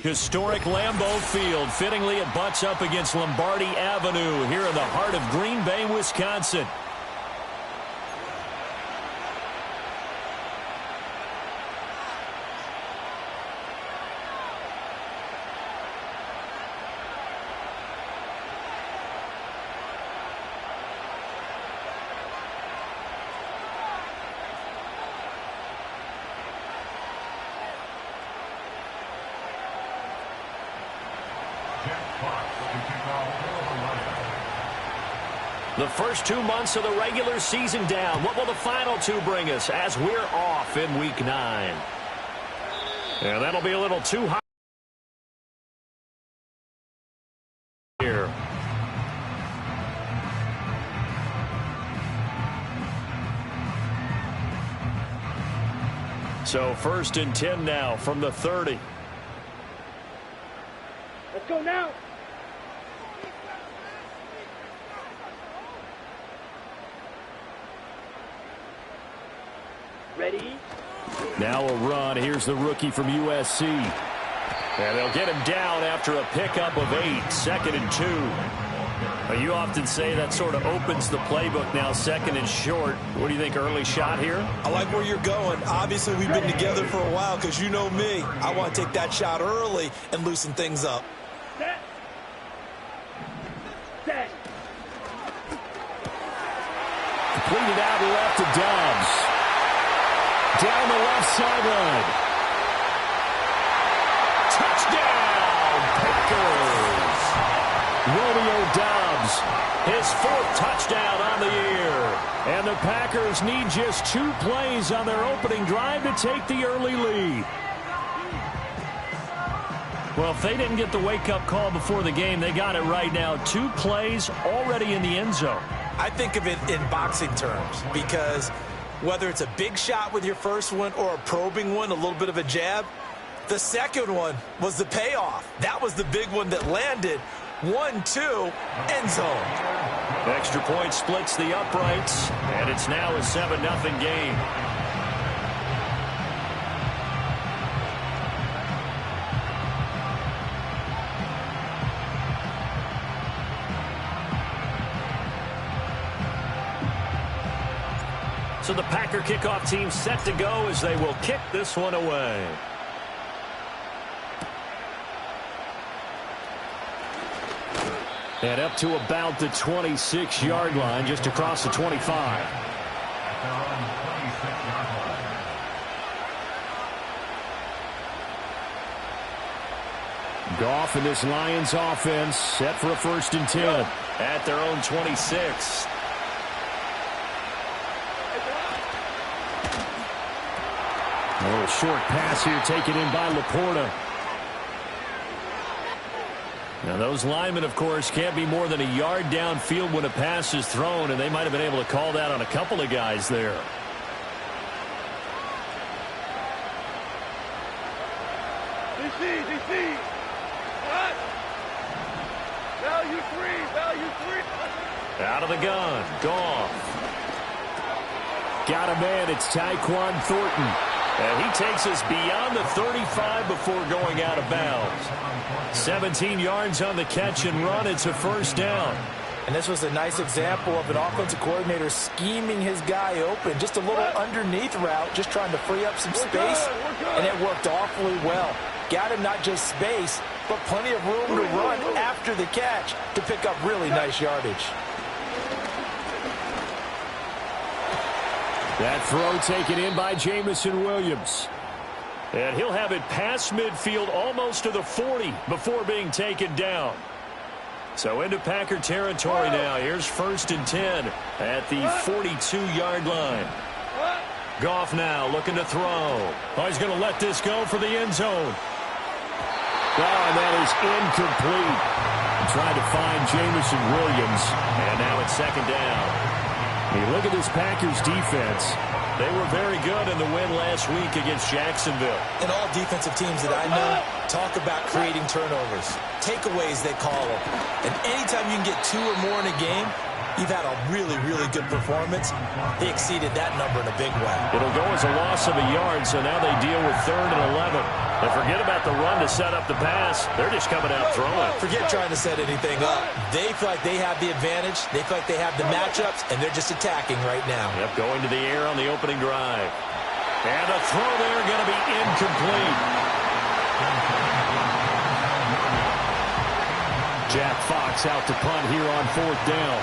Historic Lambeau Field. Fittingly, it butts up against Lombardi Avenue here in the heart of Green Bay, Wisconsin. The first 2 months of the regular season down. What will the final 2 bring us as we're off in Week 9? And that'll be a little too high here. So 1st and 10 now from the 30. Let's go now. Ready? Now a run. Here's the rookie from USC. And they'll get him down after a pickup of 8. 2nd and 2. Now, you often say that sort of opens the playbook now, 2nd and short. What do you think, early shot here? I like where you're going. Obviously, we've been together for a while because you know me. I want to take that shot early and loosen things up. Set. Set. Completed out left to Dobbs. Down the left sideline. Touchdown, Packers. Romeo Dobbs, his 4th touchdown on the year. And the Packers need just 2 plays on their opening drive to take the early lead. Well, if they didn't get the wake-up call before the game, they got it right now. 2 plays already in the end zone. I think of it in boxing terms because whether it's a big shot with your first one or a probing one, a little bit of a jab, the second one was the payoff. That was the big one that landed. 1-2, end zone. Extra point splits the uprights, and it's now a 7-0 game. So the Packer kickoff team set to go as they will kick this one away. And up to about the 26-yard line, just across the 25. Goff and this Lions offense set for a 1st and 10 at their own 26. A little short pass here taken in by Laporta. Now those linemen, of course, can't be more than a yard downfield when a pass is thrown, and they might have been able to call that on a couple of guys there. DC. What? Value 3. Out of the gun. Goff. Got a man. It's Tyquan Thornton. And he takes us beyond the 35 before going out of bounds. 17 yards on the catch and run. It's a 1st down. And this was a nice example of an offensive coordinator scheming his guy open. Just a little underneath route, just trying to free up some space. And it worked awfully well. Got him not just space, but plenty of room to run after the catch to pick up really nice yardage. That throw taken in by Jamison Williams. And he'll have it past midfield almost to the 40 before being taken down. So into Packer territory now. Here's 1st and 10 at the 42-yard line. Goff now looking to throw. Oh, he's going to let this go for the end zone. Oh, and that is incomplete. Trying to find Jamison Williams. And now it's 2nd down. You look at this Packers defense. They were very good in the win last week against Jacksonville. And all defensive teams that I know talk about creating turnovers. Takeaways, they call them. And anytime you can get 2 or more in a game, you've had a really, really good performance. They exceeded that number in a big way. It'll go as a loss of a yard, so now they deal with 3rd and 11. And forget about the run to set up the pass. They're just coming out throwing. Forget trying to set anything up. They feel like they have the advantage. They feel like they have the matchups, and they're just attacking right now. Yep, going to the air on the opening drive. And a throw there going to be incomplete. Jack Fox out to punt here on 4th down.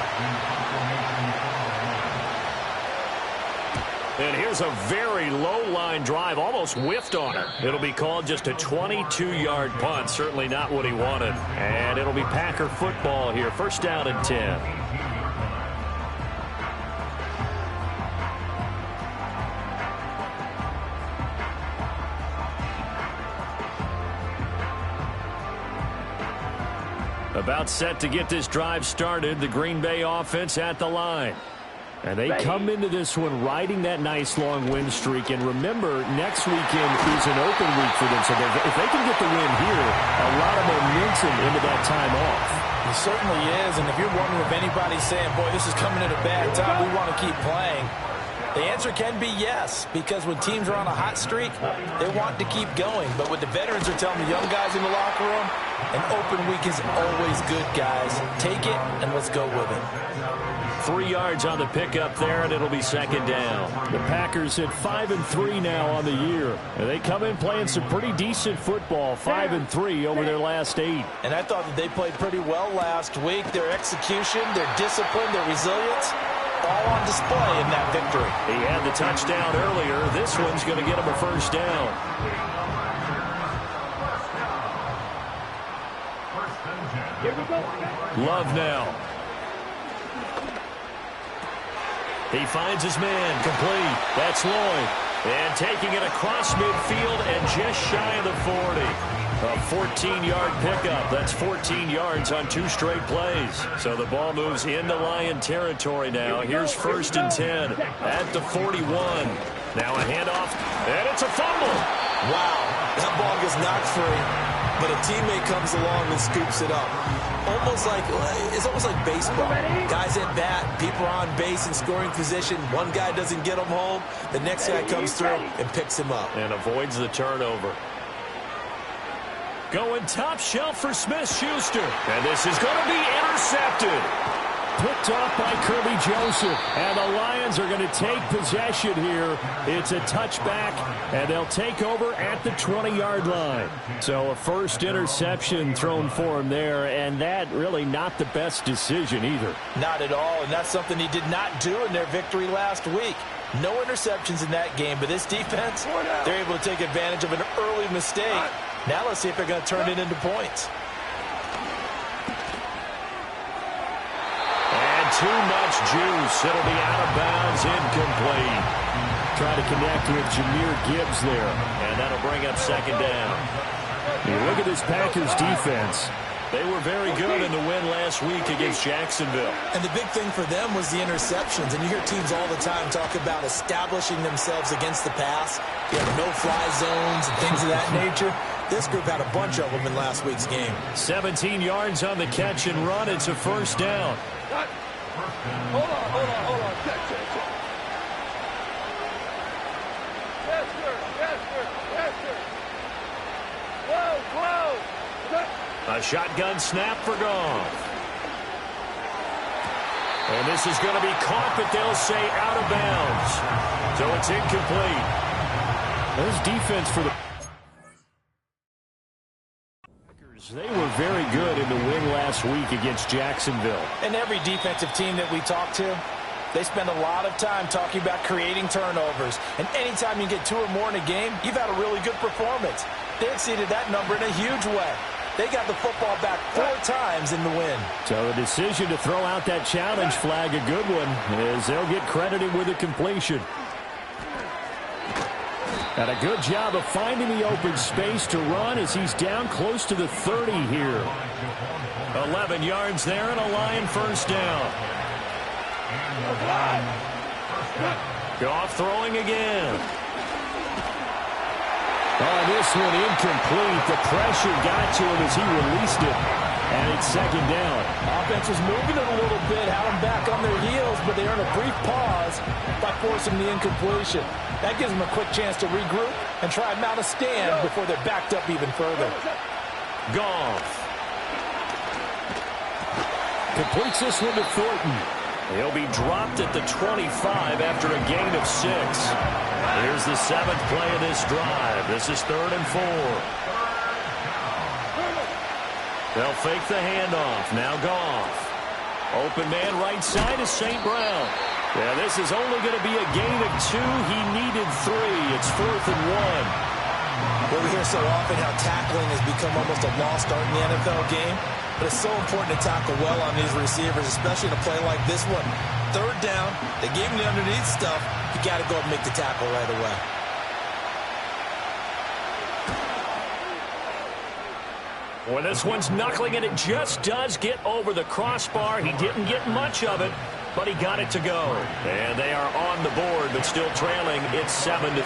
And here's a very low-line drive, almost whiffed on it. It'll be called just a 22-yard punt, certainly not what he wanted. And it'll be Packer football here, 1st down and 10. About set to get this drive started, the Green Bay offense at the line. And they come into this one riding that nice long win streak. And remember, next weekend is an open week for them. So if they can get the win here, a lot of momentum into that time off. It certainly is. And if you're wondering if anybody's saying, boy, this is coming at a bad time, we want to keep playing, the answer can be yes. Because when teams are on a hot streak, they want to keep going. But what the veterans are telling the young guys in the locker room, an open week is always good, guys. Take it and let's go with it. 3 yards on the pickup there, and it'll be 2nd down. The Packers at 5-3 now on the year. And they come in playing some pretty decent football, 5-3 over their last 8. And I thought that they played pretty well last week. Their execution, their discipline, their resilience, all on display in that victory. He had the touchdown earlier. This one's going to get him a 1st down. Love now. He finds his man, complete. That's Lloyd. And taking it across midfield and just shy of the 40. A 14-yard pickup. That's 14 yards on 2 straight plays. So the ball moves into Lion territory now. Here's 1st and 10 at the 41. Now a handoff, and it's a fumble. Wow, that ball gets knocked free, but a teammate comes along and scoops it up. It's almost like baseball. Guys at bat, people are on base in scoring position. One guy doesn't get him home. The next guy comes through and picks him up. And avoids the turnover. Going top shelf for Smith-Schuster. And this is going to be intercepted. Picked off by Kirby Joseph. And the Lions are going to take possession here. It's a touchback, and they'll take over at the 20-yard line. So a first interception thrown for him there, and that really not the best decision either. Not at all, and that's something he did not do in their victory last week. No interceptions in that game, but this defense, they're able to take advantage of an early mistake. Now let's see if they're going to turn it into points. Too much juice. It'll be out of bounds, incomplete. Trying to connect with Jahmyr Gibbs there, and that'll bring up 2nd down. You look at this Packers defense. They were very good in the win last week against Jacksonville. And the big thing for them was the interceptions. And you hear teams all the time talk about establishing themselves against the pass. You have no-fly zones and things of that nature. This group had a bunch of them in last week's game. 17 yards on the catch and run. It's a 1st down. Hold on. Check. Yes, sir. Whoa. A shotgun snap for Goff. And this is going to be caught, but they'll say out of bounds. So it's incomplete. There's defense for the Packers. They were very good in the win last week against Jacksonville. And every defensive team that we talk to, they spend a lot of time talking about creating turnovers. And anytime you get 2 or more in a game, you've had a really good performance. They exceeded that number in a huge way. They got the football back 4 times in the win. So the decision to throw out that challenge flag, a good one, as they'll get credited with a completion. And a good job of finding the open space to run as he's down close to the 30 here. 11 yards there and a Lion 1st down. Goff throwing again. On this one, incomplete. The pressure got to him as he released it. And it's second down. Offense was moving it a little bit, had them back on their heels, but they earned a brief pause by forcing the incompletion. That gives them a quick chance to regroup and try and mount a stand before they're backed up even further. Goff completes this one to Thornton. He'll be dropped at the 25 after a gain of 6. Here's the 7th play of this drive. This is 3rd and 4. They'll fake the handoff. Now Goff. Open man right side is St. Brown. Yeah, this is only going to be a gain of 2. He needed 3. It's 4th and 1. Well, we hear so often how tackling has become almost a lost art in the NFL game. But it's so important to tackle well on these receivers, especially in a play like this one. 3rd down, they gave him the underneath stuff. You got to go and make the tackle right away. Well, this one's knuckling, and it just does get over the crossbar. He didn't get much of it, but he got it to go. And they are on the board, but still trailing. It's 7-3.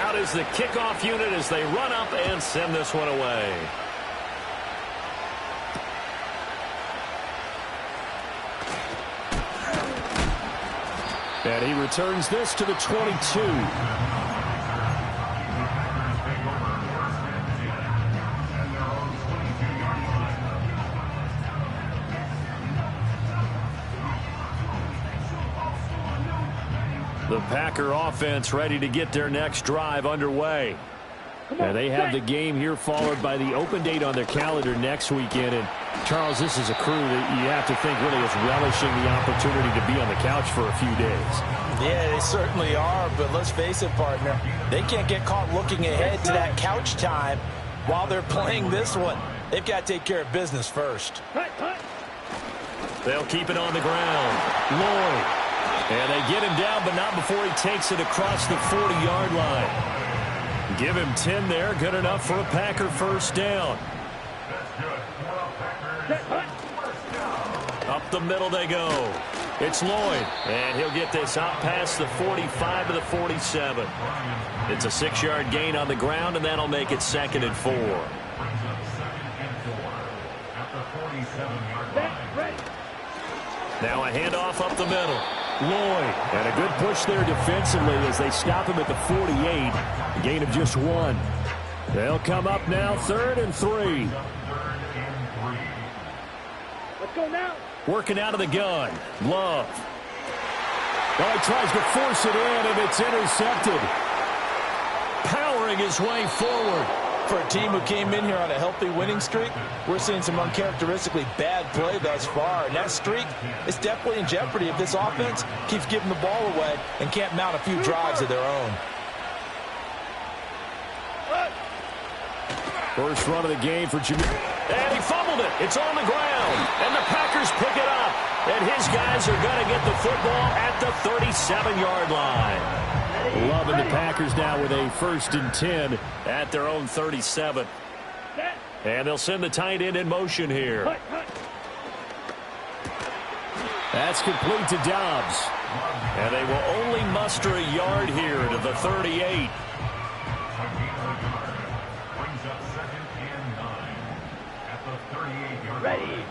Out is the kickoff unit as they run up and send this one away. And he returns this to the 22. The Packer offense ready to get their next drive underway. And they have the game here followed by the open date on their calendar next weekend. And Charles, this is a crew that you have to think really is relishing the opportunity to be on the couch for a few days. Yeah, they certainly are, but let's face it, partner. They can't get caught looking ahead to that couch time while they're playing this one. They've got to take care of business first. They'll keep it on the ground. Lloyd. And they get him down, but not before he takes it across the 40-yard line. Give him 10 there. Good enough for a Packer first down. Up the middle they go. It's Lloyd. And he'll get this out past the 45 to the 47. It's a 6-yard gain on the ground, and that'll make it 2nd and 4. Now a handoff up the middle. Lloyd. And a good push there defensively as they stop him at the 48. A gain of just 1. They'll come up now 3rd and 3. Let's go now. Working out of the gun. Love. Well, he tries to force it in, and it's intercepted. Powering his way forward. For a team who came in here on a healthy winning streak, we're seeing some uncharacteristically bad play thus far. And that streak is definitely in jeopardy if this offense keeps giving the ball away and can't mount a few drives of their own. First run of the game for Jimmy. And he fumbled it. It's on the ground. And the Packers pick it up. And his guys are going to get the football at the 37-yard line. Loving the Packers now with a 1st and 10 at their own 37. And they'll send the tight end in motion here. That's complete to Dobbs. And they will only muster a yard here to the 38. Ready.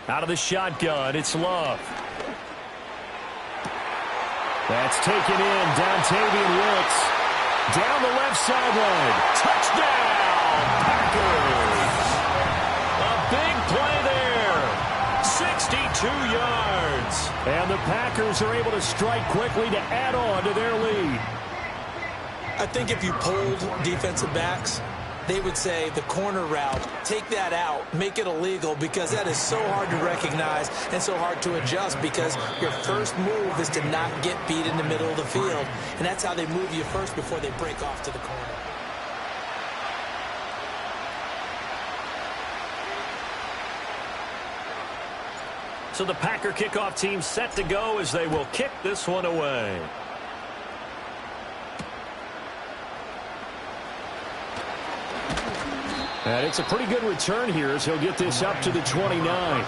Out of the shotgun, it's Love. That's taken in. Dontavian Wicks. Down the left sideline. Touchdown, Packers. A big play there. 62 yards. And the Packers are able to strike quickly to add on to their lead. I think if you polled defensive backs, they would say the corner route, take that out, make it illegal, because that is so hard to recognize and so hard to adjust, because your first move is to not get beat in the middle of the field. And that's how they move you first before they break off to the corner. So the Packer kickoff team set to go as they will kick this one away. And it's a pretty good return here as he'll get this up to the 29.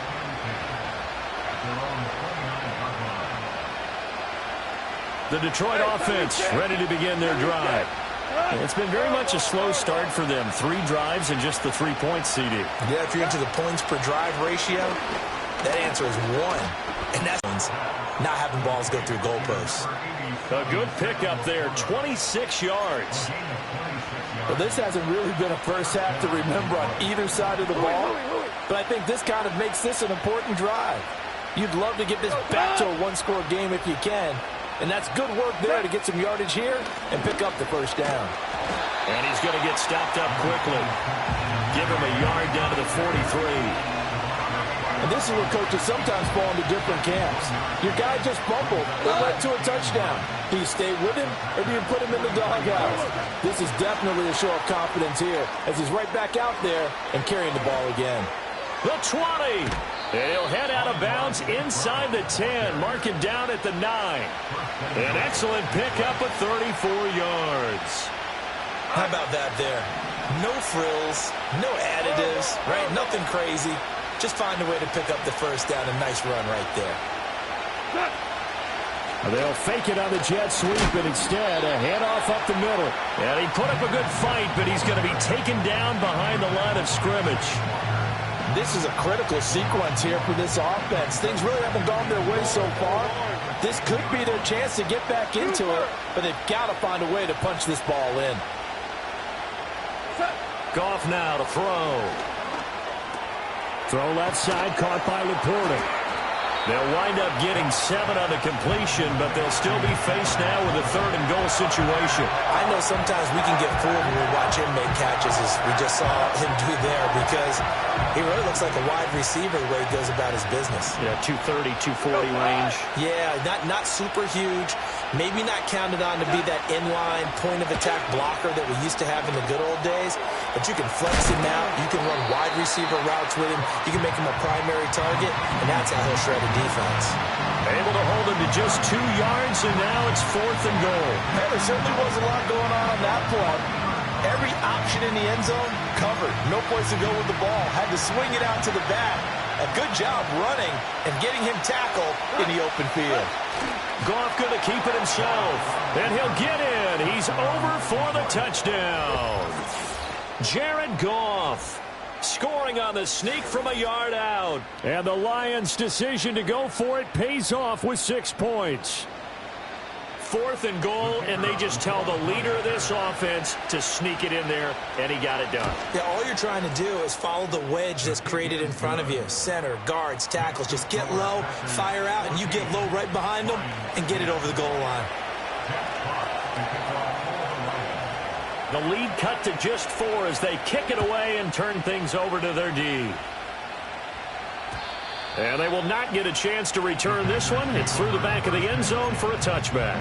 The Detroit offense ready to begin their drive. It's been very much a slow start for them. 3 drives and just the 3 points, CD. Yeah, if you're into the points per drive ratio, that answer is 1. And that's not having balls go through goalposts. A good pickup there, 26 yards. Well, this hasn't really been a first half to remember on either side of the ball, but I think this kind of makes this an important drive. You'd love to get this back to a one-score game if you can, and that's good work there to get some yardage here and pick up the first down. And he's going to get stopped up quickly. Give him a yard down to the 43. And this is where coaches sometimes fall into different camps. Your guy just fumbled. It led to a touchdown. Do you stay with him or do you put him in the doghouse? This is definitely a show of confidence here as he's right back out there and carrying the ball again. The 20. And he'll head out of bounds inside the 10. Mark it down at the 9. An excellent pickup of 34 yards. How about that there? No frills, no additives, right? Nothing crazy. Just find a way to pick up the first down. A nice run right there. They'll fake it on the jet sweep, and instead a handoff up the middle. And he put up a good fight, but he's going to be taken down behind the line of scrimmage. This is a critical sequence here for this offense. Things really haven't gone their way so far. This could be their chance to get back into it, but they've got to find a way to punch this ball in. Goff now to throw. Throw left side, caught by Laporta. They'll wind up getting 7 on the completion, but they'll still be faced now with a 3rd and goal situation. I know sometimes we can get fooled when we watch him make catches, as we just saw him do there, because he really looks like a wide receiver the way he goes about his business. Yeah, 230, 240 range. Yeah, not super huge. Maybe not counted on to be that inline point-of-attack blocker that we used to have in the good old days, but you can flex him out. You can run wide receiver routes with him. You can make him a primary target, and that's how he'll shred a defense. Able to hold him to just 2 yards, and now it's 4th and goal. Man, there certainly was a lot going on that play. Every option in the end zone covered. No place to go with the ball. Had to swing it out to the back. A good job running and getting him tackled in the open field. Goff going to keep it himself. And he'll get in. He's over for the touchdown. Jared Goff scoring on the sneak from a yard out. And the Lions' decision to go for it pays off with 6 points. 4th and goal, and they just tell the leader of this offense to sneak it in there, and he got it done. Yeah, all you're trying to do is follow the wedge that's created in front of you. Center, guards, tackles. Just get low, fire out, and you get low right behind them and get it over the goal line. The lead cut to just 4 as they kick it away and turn things over to their D. And they will not get a chance to return this one. It's through the back of the end zone for a touchback.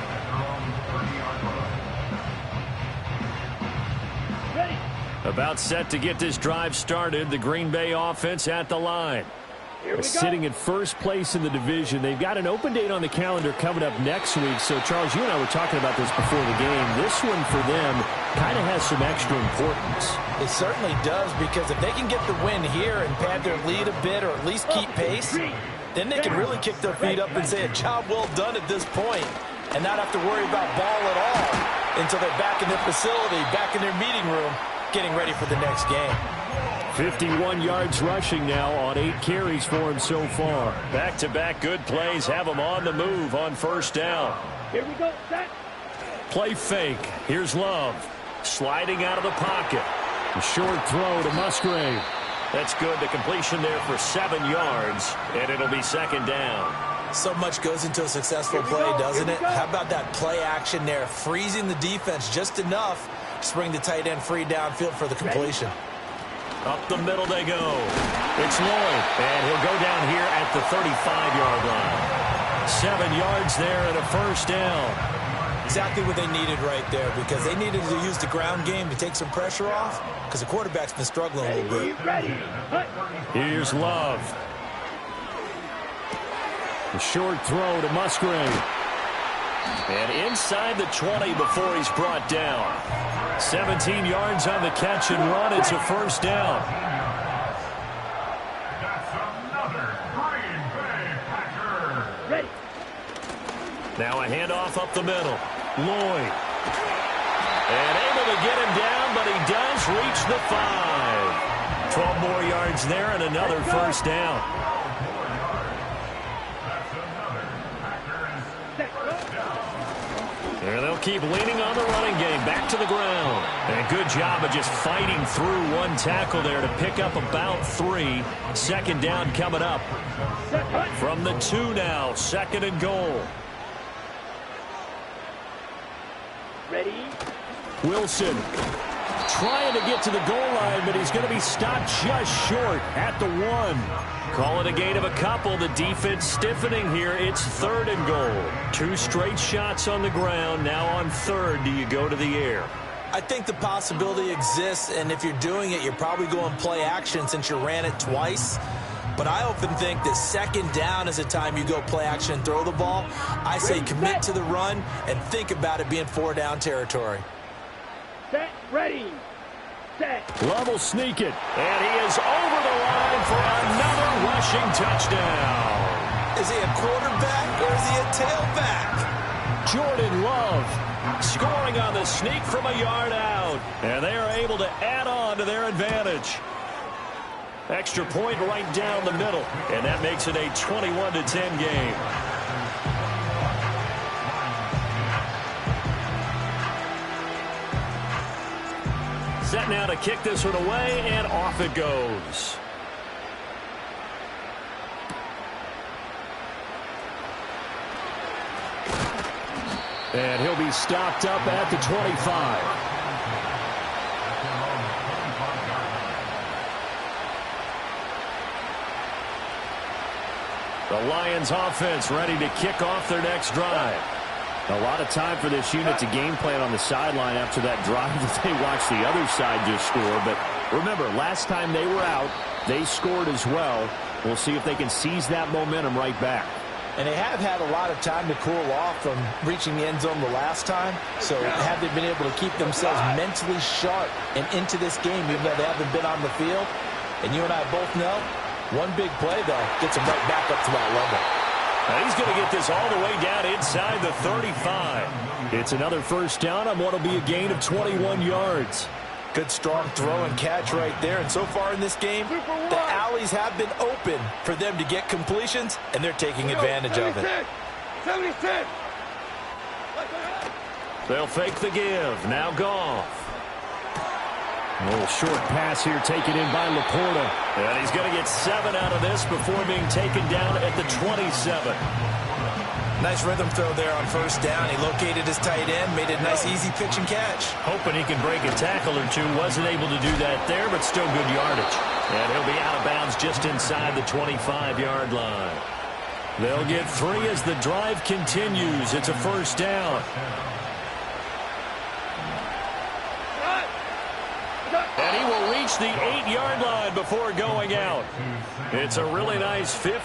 Ready. About set to get this drive started. The Green Bay offense at the line. Sitting in first place in the division. They've got an open date on the calendar coming up next week. So, Charles, you and I were talking about this before the game. This one for them kind of has some extra importance. It certainly does, because if they can get the win here and pad their lead a bit or at least keep pace, then they can really kick their feet up and say a job well done at this point and not have to worry about ball at all until they're back in their facility, back in their meeting room, getting ready for the next game. 51 yards rushing now on 8 carries for him so far. Back-to-back good plays have him on the move on first down. Here we go, set. Play fake. Here's Love. Sliding out of the pocket. A short throw to Musgrave. That's good. The completion there for 7 yards, and it'll be 2nd down. So much goes into a successful play, doesn't it? How about that play action there, freezing the defense just enough to bring the tight end free downfield for the completion. Up the middle they go. It's Lloyd, and he'll go down here at the 35-yard line. 7 yards there and a first down. Exactly what they needed right there, because they needed to use the ground game to take some pressure off, because the quarterback's been struggling a little bit. Here's Love. The short throw to Musgrave. And inside the 20 before he's brought down. 17 yards on the catch and run. It's a first down. That's another Green Bay Packer. Ready. Now a handoff up the middle. Lloyd. And able to get him down, but he does reach the 5. 12 more yards there and another first down. And they'll keep leaning on the running game. Back to the ground. And a good job of just fighting through one tackle there to pick up about 3. Second down coming up. From the 2 now. Second and goal. Ready? Wilson trying to get to the goal line, but he's going to be stopped just short at the 1. Call it a gain of a couple. The defense stiffening here. It's 3rd and goal. 2 straight shots on the ground. Now on 3rd, do you go to the air? I think the possibility exists, and if you're doing it, you're probably going play action since you ran it twice. But I often think that second down is a time you go play action and throw the ball. I say commit to the run and think about it being 4-down territory. Set, ready, set. Love will sneak it, and he is over the line for another rushing touchdown. Is he a quarterback or is he a tailback? Jordan Love scoring on the sneak from a yard out, and they are able to add on to their advantage. Extra point right down the middle, and that makes it a 21-10 game. Set now to kick this one away, and off it goes. And he'll be stopped up at the 25. The Lions offense ready to kick off their next drive. A lot of time for this unit to game plan on the sideline after that drive that they watched the other side just score. But remember, last time they were out, they scored as well. We'll see if they can seize that momentum right back. And they have had a lot of time to cool off from reaching the end zone the last time. So have they been able to keep themselves mentally sharp and into this game even though they haven't been on the field? And you and I both know, one big play, though, gets them right back up to that level. Now he's going to get this all the way down inside the 35. It's another first down on what will be a gain of 21 yards. Good strong throw and catch right there. And so far in this game, the alleys have been open for them to get completions, and they're taking advantage of it. 76. They'll fake the give. Now Goff. A little short pass here taken in by Laporta. And he's going to get 7 out of this before being taken down at the 27. Nice rhythm throw there on first down. He located his tight end, made it a nice easy pitch and catch. Hoping he can break a tackle or two. Wasn't able to do that there, but still good yardage. And he'll be out of bounds just inside the 25-yard line. They'll get 3 as the drive continues. It's a first down. And he will reach the 8-yard line before going out. It's a really nice 15.